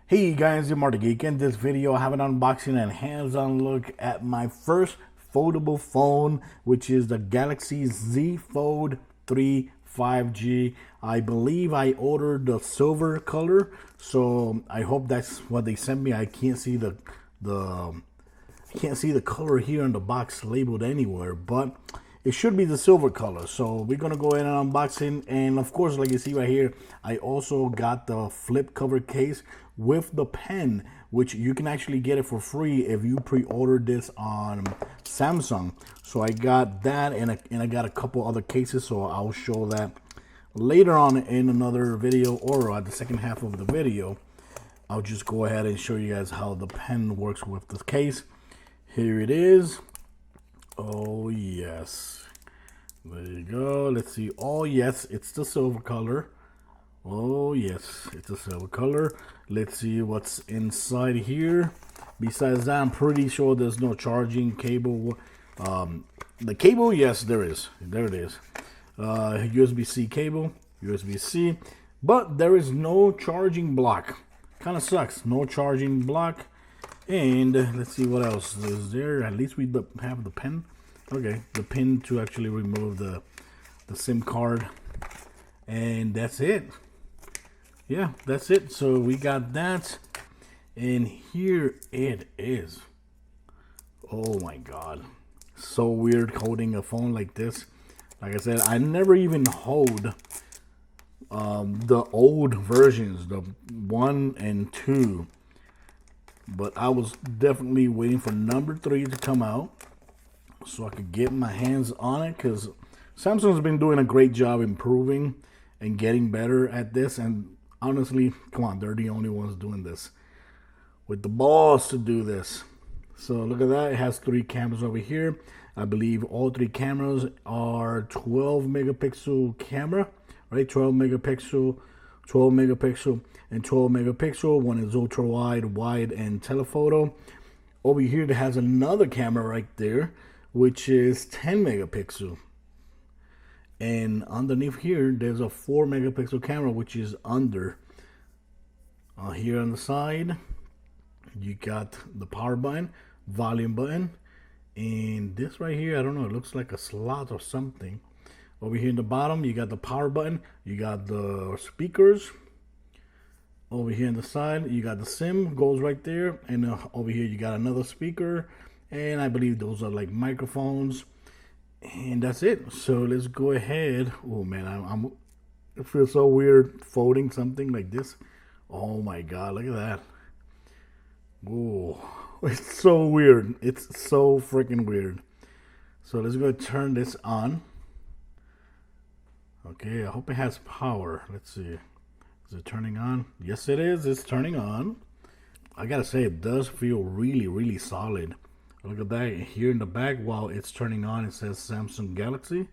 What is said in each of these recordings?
Hey guys, I'm Marty Geek. In this video, I have an unboxing and hands-on look at my first foldable phone, which is the Galaxy Z Fold 3 5G. I believe I ordered the silver color, so I hope that's what they sent me. I can't see the color here on the box labeled anywhere, but it should be the silver color. So we're gonna go ahead and unboxing, and of course, like you see right here, I also got the flip cover case with the pen, which you can actually get it for free if you pre-order this on Samsung. So I got that, and I got a couple other cases, so I'll show that later on in another video, or at the second half of the video. I'll just go ahead and show you guys how the pen works with this case. Here it is. Oh yes, there you go. Let's see. Oh yes, it's the silver color. Oh yes, it's a silver color. Let's see what's inside here. Besides that, I'm pretty sure there's no charging cable. The cable, yes, there is. There it is. USB-C cable, USB-C, but there is no charging block. Kind of sucks. No charging block. And let's see what else is there. At least we have the pen. Okay, the pin to actually remove the SIM card. And that's it. Yeah, that's it. So we got that. And here it is. Oh my God. So weird holding a phone like this. Like I said, I never even hold the old versions, the 1 and 2. But I was definitely waiting for number 3 to come out so I could get my hands on it, because Samsung's been doing a great job improving and getting better at this. And honestly, come on, they're the only ones doing this with the balls to do this. So look at that. It has 3 cameras over here. I believe all 3 cameras are 12 megapixel camera, right? 12 megapixel, 12 megapixel, and 12 megapixel. One is ultra wide, wide, and telephoto. Over here, it has another camera right there, which is 10 megapixel. And underneath here, there's a 4 megapixel camera, which is under. Here on the side, you got the power button, volume button, and this right here, I don't know, it looks like a slot or something. Over here in the bottom, you got the power button, you got the speakers. Over here on the side, you got the SIM, goes right there, and over here you got another speaker, and I believe those are like microphones, and that's it. So let's go ahead. Oh man, it feels so weird folding something like this. Oh my God, look at that. Oh, it's so weird. It's so freaking weird. So let's go turn this on. Okay, I hope it has power. Let's see. Is it turning on? Yes, it is. It's turning on. I gotta say, it does feel really, really solid. Look at that. Here in the back, while it's turning on, it says Samsung Galaxy.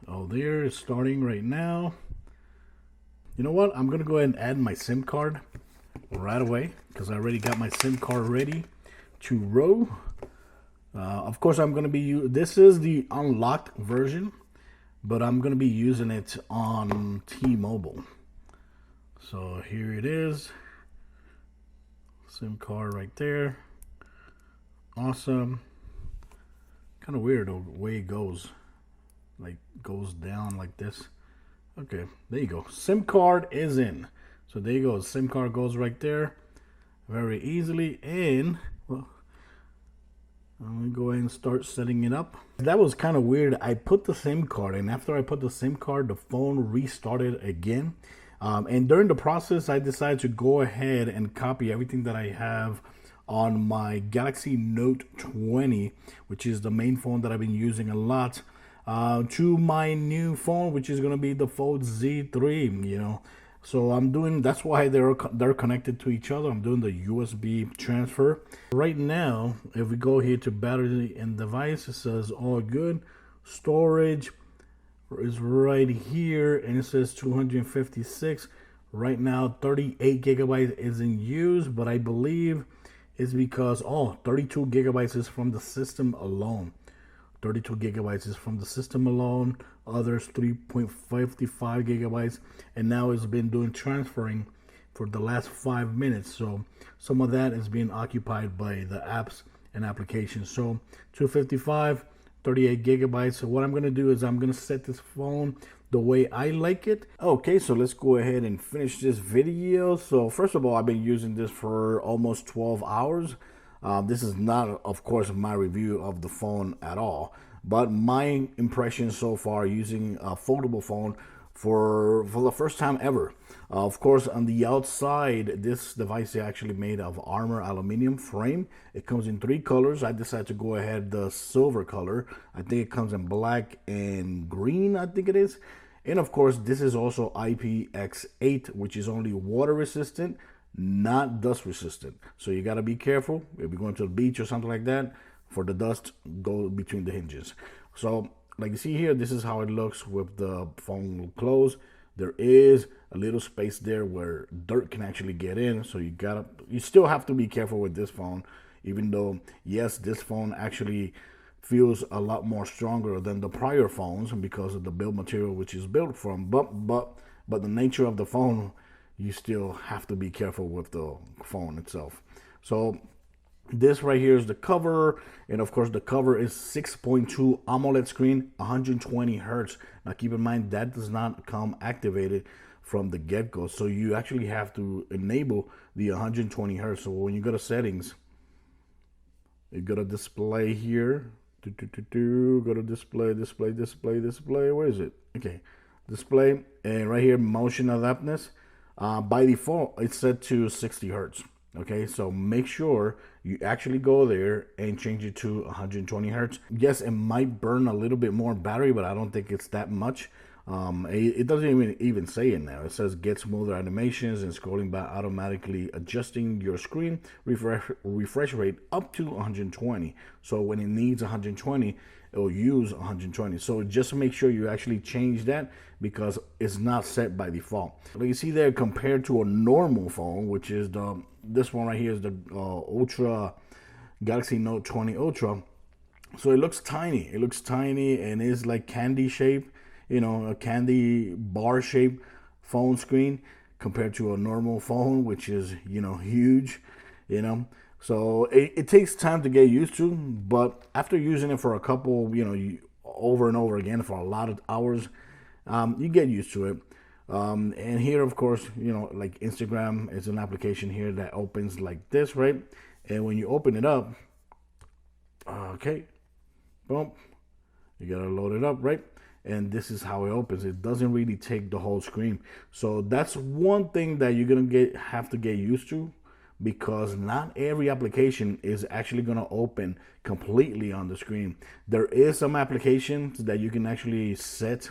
Oh, there. It's starting right now. You know what? I'm going to go ahead and add my SIM card right away, because I already got my SIM card ready to roll. Of course, I'm going to be... This is the unlocked version, but I'm going to be using it on T-Mobile. So here it is. SIM card right there. Awesome. Kind of weird the way it goes. Like, goes down like this. Okay, there you go. SIM card is in. So there you go. SIM card goes right there. Very easily. And, well, I'm going to go ahead and start setting it up. That was kind of weird. I put the SIM card, and after I put the SIM card, the phone restarted again. And during the process, I decided to go ahead and copy everything that I have on my Galaxy Note 20, which is the main phone that I've been using a lot, to my new phone, which is going to be the Fold Z3, you know. So I'm doing, that's why they're connected to each other. I'm doing the USB transfer. Right now, if we go here to battery and device, it says all good. Storage is right here, and it says 256. Right now, 38 gigabytes is in use, but I believe it's because, 32 gigabytes is from the system alone. 32 gigabytes is from the system alone. Others 3.55 gigabytes, and now it's been doing transferring for the last 5 minutes. So some of that is being occupied by the apps and applications. So 255, 38 gigabytes. So what I'm going to do is I'm going to set this phone the way I like it. Okay, so let's go ahead and finish this video. So first of all, I've been using this for almost 12 hours. This is not, of course, my review of the phone at all, but my impression so far using a foldable phone for the first time ever. Of course, on the outside, this device is actually made of armor aluminum frame. It comes in 3 colors. I decided to go ahead the silver color. I think it comes in black and green, I think it is. And of course, this is also IPX8, which is only water resistant, not dust resistant. So you got to be careful if you're going to the beach or something like that. For the dust, go between the hinges. So like you see here, this is how it looks with the phone closed. There is a little space there where dirt can actually get in, so you still have to be careful with this phone, even though yes, this phone actually feels a lot more stronger than the prior phones because of the build material which is built from, but the nature of the phone, you still have to be careful with the phone itself. So this right here is the cover, and of course the cover is 6.2 AMOLED screen, 120 hertz. Now keep in mind that does not come activated from the get-go, so you actually have to enable the 120 hertz. So when you go to settings, you go to display here, go to display, where is it? Okay, display, and right here motion adaptness. By default it's set to 60 hertz. Okay, so make sure you actually go there and change it to 120 hertz. Yes, it might burn a little bit more battery, but I don't think it's that much. It doesn't even say it now. It says get smoother animations and scrolling by automatically adjusting your screen refresh rate up to 120. So when it needs 120, it will use 120. So just make sure you actually change that because it's not set by default. Like you see there, compared to a normal phone, which is this one right here is the Ultra Galaxy Note 20 Ultra. So it looks tiny. It looks tiny and is like candy shape, you know, a candy bar shape phone screen compared to a normal phone, which is, you know, huge, you know. So it takes time to get used to, but after using it for a couple, you know, over and over again for a lot of hours, you get used to it. And here, of course, you know, like Instagram is an application here that opens like this, right? And when you open it up, okay, boom, you gotta load it up, right? And this is how it opens. It doesn't really take the whole screen. So that's one thing that you're gonna have to get used to, because not every application is actually going to open completely on the screen. There is some applications that you can actually set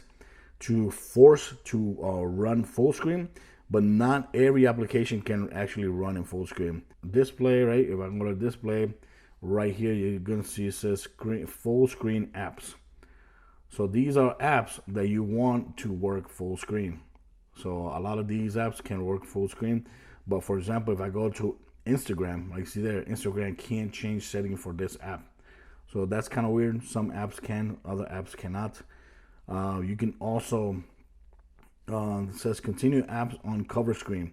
to force to run full screen, but not every application can actually run in full screen. Display, right? If I'm going to display right here, you're going to see it says full screen apps. So these are apps that you want to work full screen. So a lot of these apps can work full screen. But for example, if I go to Instagram, like see there, Instagram can't change setting for this app. So that's kind of weird. Some apps can, other apps cannot. You can also, it says continue apps on cover screen.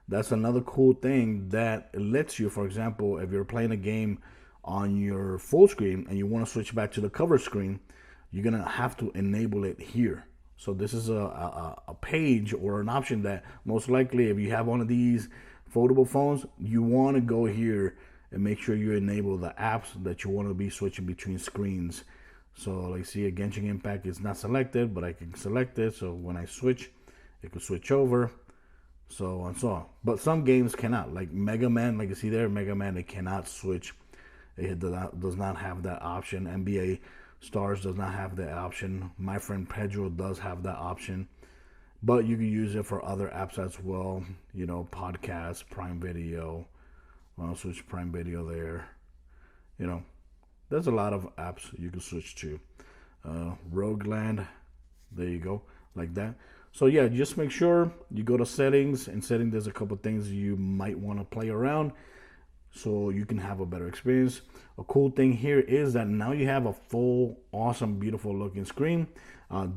That's another cool thing that lets you, for example, if you're playing a game on your full screen and you want to switch back to the cover screen, you're going to have to enable it here. So this is a page or an option that most likely, if you have one of these foldable phones, you want to go here and make sure you enable the apps that you want to be switching between screens. So like see, Genshin Impact is not selected, but I can select it. So when I switch, it can switch over, so on, so on. But some games cannot, like Mega Man, like you see there, Mega Man, it cannot switch. It does not have that option. NBA Stars does not have that option. My Friend Pedro does have that option, but you can use it for other apps as well. You know, podcasts, Prime Video. I'll switch Prime Video there. You know, there's a lot of apps you can switch to. Rogueland, there you go, like that. So yeah, just make sure you go to settings. In settings, there's a couple things you might want to play around so you can have a better experience. A cool thing here is that now you have a full, awesome, beautiful looking screen.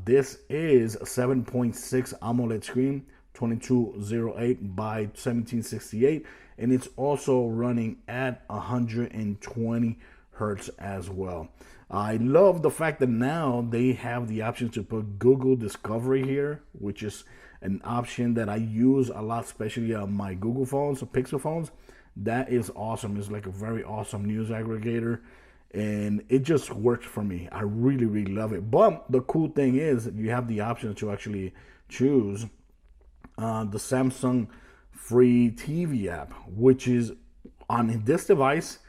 This is a 7.6 AMOLED screen, 2208 by 1768, and it's also running at 120 hertz as well. I love the fact that now they have the option to put Google Discovery here, which is an option that I use a lot, especially on my Google phones, Pixel phones. That is awesome. It's like a very awesome news aggregator, and it just works for me. I really, really love it. But the cool thing is you have the option to actually choose the Samsung free TV app, which is on this device.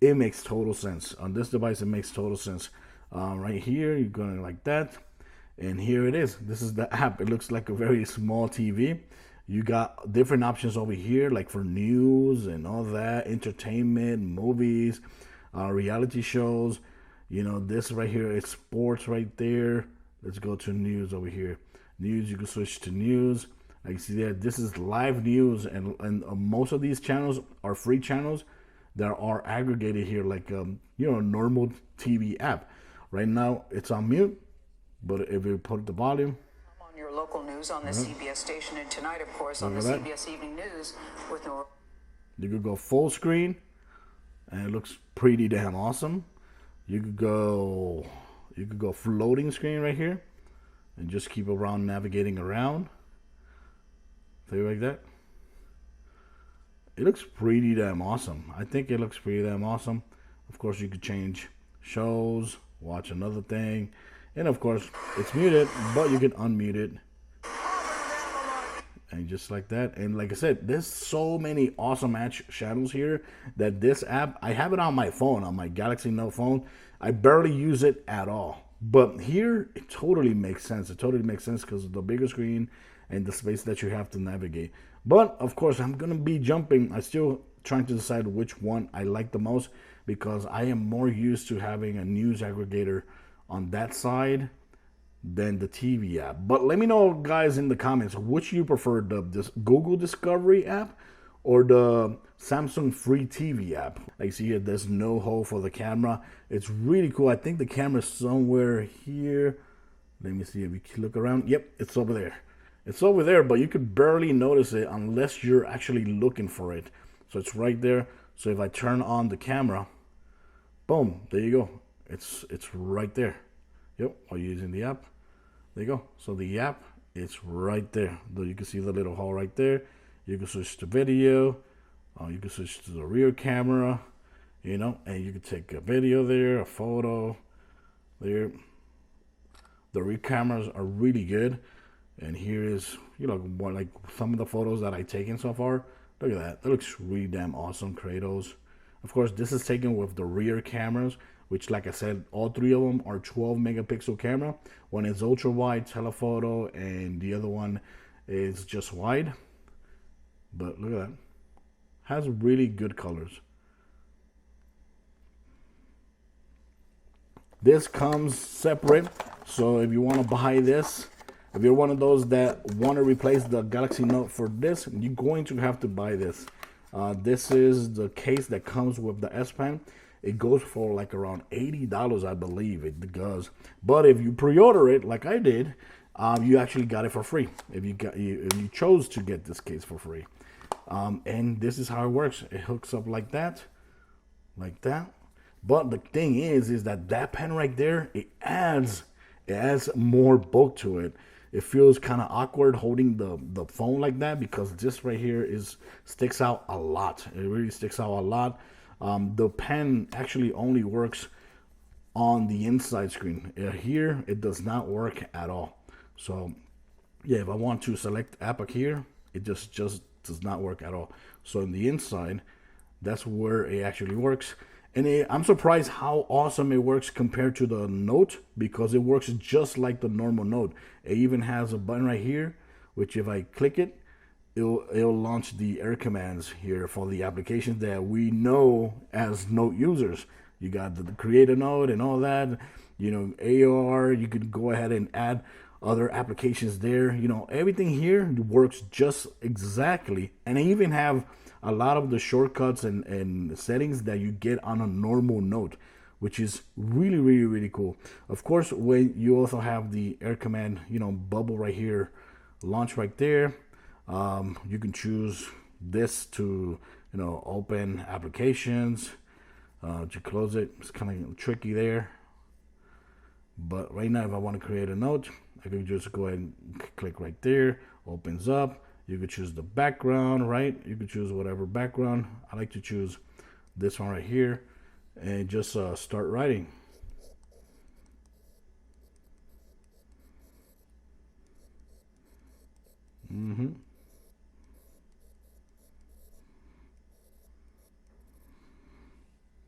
It makes total sense. On this device, it makes total sense. Right here, you're going like that. And here it is. This is the app. It looks like a very small TV. You got different options over here, like for news and all that, entertainment, movies, reality shows. You know, this right here is sports right there. Let's go to news over here. News, you can switch to news. Like you see there, this is live news, and most of these channels are free channels that are aggregated here, like a normal TV app. Right now, it's on mute, but if you put the volume. On your local news on the CBS station, and tonight, of course, on the CBS Evening News with no. You could go full screen, and it looks pretty damn awesome. You could go floating screen right here, and just keep around navigating around. Thing like that. It looks pretty damn awesome. I think it looks pretty damn awesome. Of course, you could change shows, watch another thing, and of course, it's muted, but you can unmute it. And just like that. And like I said, there's so many awesome channels here that this app, I have it on my phone, on my Galaxy Note phone. I barely use it at all. But here, it totally makes sense. It totally makes sense because of the bigger screen and the space that you have to navigate. But of course, I'm gonna be jumping. I'm still trying to decide which one I like the most, because I am more used to having a news aggregator on that side than the TV app. But let me know, guys, in the comments, which you prefer, this Google Discovery app or the Samsung free TV app. Like you see here, there's no hole for the camera. It's really cool. I think the camera's somewhere here. Let me see if you can look around. Yep, it's over there. It's over there, but you could barely notice it unless you're actually looking for it. So it's right there. So if I turn on the camera, boom, there you go. It's right there. Yep, while you're using the app. There you go. So the app, it's right there. You can see the little hole right there. You can switch to video. You can switch to the rear camera, and you can take a video there, a photo there. The rear cameras are really good. And here is, more like some of the photos that I've taken so far. Look at that. That looks really damn awesome. Kratos. Of course, this is taken with the rear cameras, which, like I said, all three of them are 12 megapixel camera. One is ultra wide telephoto, and the other one is just wide. But look at that. Has really good colors. This comes separate. So if you want to buy this, if you're one of those that want to replace the Galaxy Note for this, you're going to have to buy this. This is the case that comes with the S Pen. It goes for like around $80, I believe it does. But if you pre-order it, like I did, you actually got it for free. If you chose to get this case for free, and this is how it works. It hooks up like that, like that. But the thing is that pen right there, it adds more bulk to it. It feels kind of awkward holding the phone like that, because this right here sticks out a lot. It really sticks out a lot. The pen actually only works on the inside screen. Here, it does not work at all. So, yeah, if I want to select app here, it just does not work at all. So in the inside, that's where it actually works. And I'm surprised how awesome it works compared to the Note, because it works just like the normal Note. It even has a button right here, which if I click it, it'll launch the air commands here for the applications that we know as Note users. You got the create a Note and all that, AR, you could go ahead and add other applications there. Everything here works just exactly. And I even have a lot of the shortcuts and settings that you get on a normal Note, which is really, really, really cool. Of course, when you also have the air command, bubble right here, launch right there. You can choose this to, open applications. To close it, it's kind of tricky there. But right now, if I want to create a note, I can just go ahead and click right there. Opens up. You could choose the background, right? You could choose whatever background. I like to choose this one right here, and just start writing.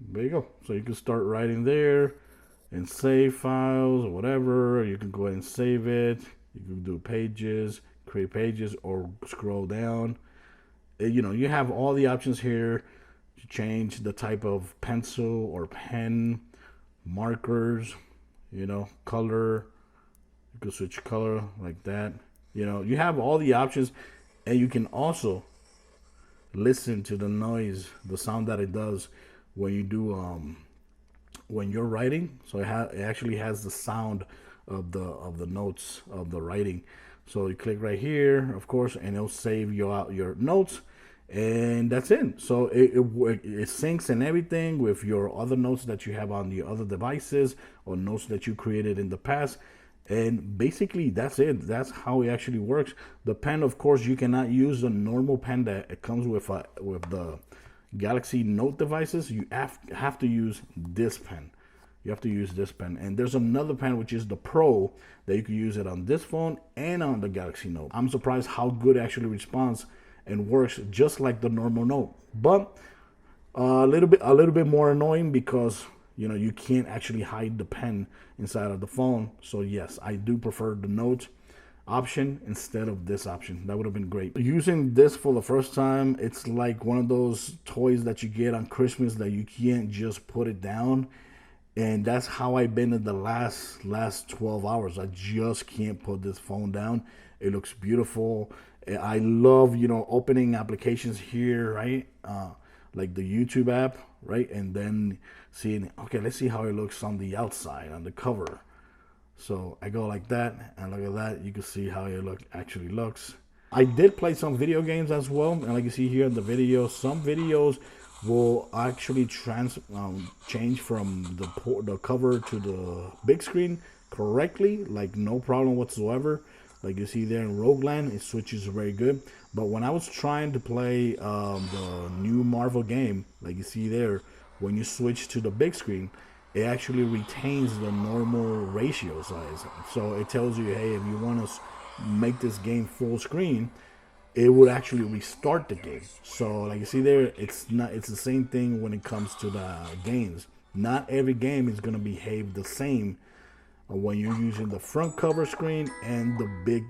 There you go. So you can start writing there and save files or whatever. You can go ahead and save it. You can do pages, create pages, or scroll down. You have all the options here to change the type of pencil or pen, markers, color. You can switch color like that. You have all the options, and you can also listen to the noise, the sound that it does when you do when you're writing. So it actually has the sound of the notes of the writing. So you click right here, of course, and it'll save your notes, and that's it. So it syncs and everything with your other notes that you have on the other devices or notes that you created in the past. And basically that's it. That's how it actually works. The pen, of course, you cannot use the normal pen that it comes with the Galaxy Note devices. You have to use this pen. You have to use this pen. And there's another pen, which is the Pro, that you can use it on this phone and on the Galaxy Note. I'm surprised how good it actually responds and works just like the normal Note. But a little bit more annoying because you can't actually hide the pen inside of the phone. So yes, I do prefer the Note option instead of this option. That would have been great. Using this for the first time, it's like one of those toys that you get on Christmas that you can't just put it down. And that's how I've been in the last 12 hours. I just can't put this phone down. It looks beautiful. I love, opening applications here, right? Like the YouTube app, right? And then seeing, okay, let's see how it looks on the outside, on the cover. So I go like that, and look at that. You can see how it actually looks. I did play some video games as well, and like you see here in the video, some videos will actually change from the cover to the big screen correctly, like no problem whatsoever. Like you see there in Rogueland, it switches very good. But when I was trying to play the new Marvel game, like you see there, when you switch to the big screen, it actually retains the normal ratio size. So it tells you, hey, if you want to make this game full screen, it would actually restart the game. So like you see there, it's the same thing when it comes to the games. Not every game is going to behave the same when you're using the front cover screen and the big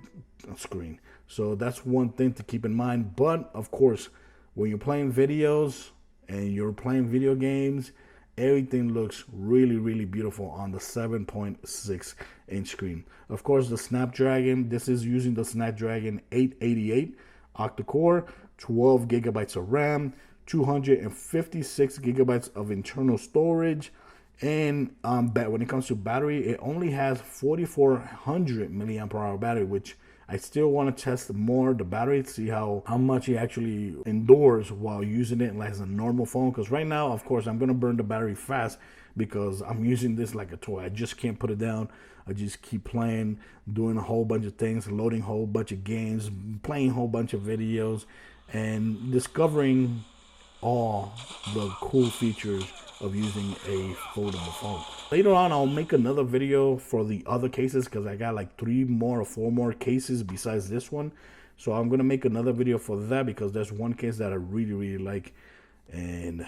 screen. So that's one thing to keep in mind. But of course, when you're playing videos and you're playing video games, everything looks really, really beautiful on the 7.6 inch screen. Of course, the Snapdragon, this is using the Snapdragon 888 octa-core, 12 gigabytes of RAM, 256 gigabytes of internal storage. And when it comes to battery, it only has 4,400 milliamp hour battery, which I still want to test more the battery to see how much it actually endures while using it as a normal phone. Because right now, of course, I'm going to burn the battery fast because I'm using this like a toy. I just can't put it down. I just keep playing, doing a whole bunch of things, loading a whole bunch of games, playing a whole bunch of videos, and discovering all the cool features of using a foldable phone. Later on, I'll make another video for the other cases because I got like 3 more or 4 more cases besides this one. So I'm going to make another video for that because there's one case that I really, really like, and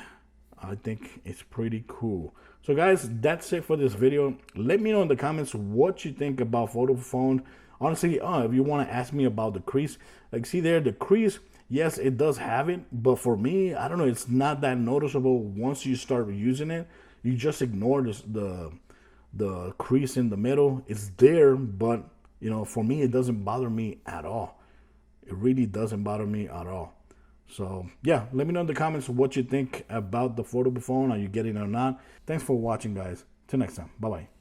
I think it's pretty cool. So guys, that's it for this video. Let me know in the comments what you think about foldable phone. Honestly, if you want to ask me about the crease, like see there, the crease, yes, it does have it, but for me, I don't know, it's not that noticeable once you start using it. You just ignore the crease in the middle. It's there, but for me, it doesn't bother me at all. It really doesn't bother me at all. So yeah, let me know in the comments what you think about the foldable phone. Are you getting it or not? Thanks for watching, guys. Till next time. Bye-bye.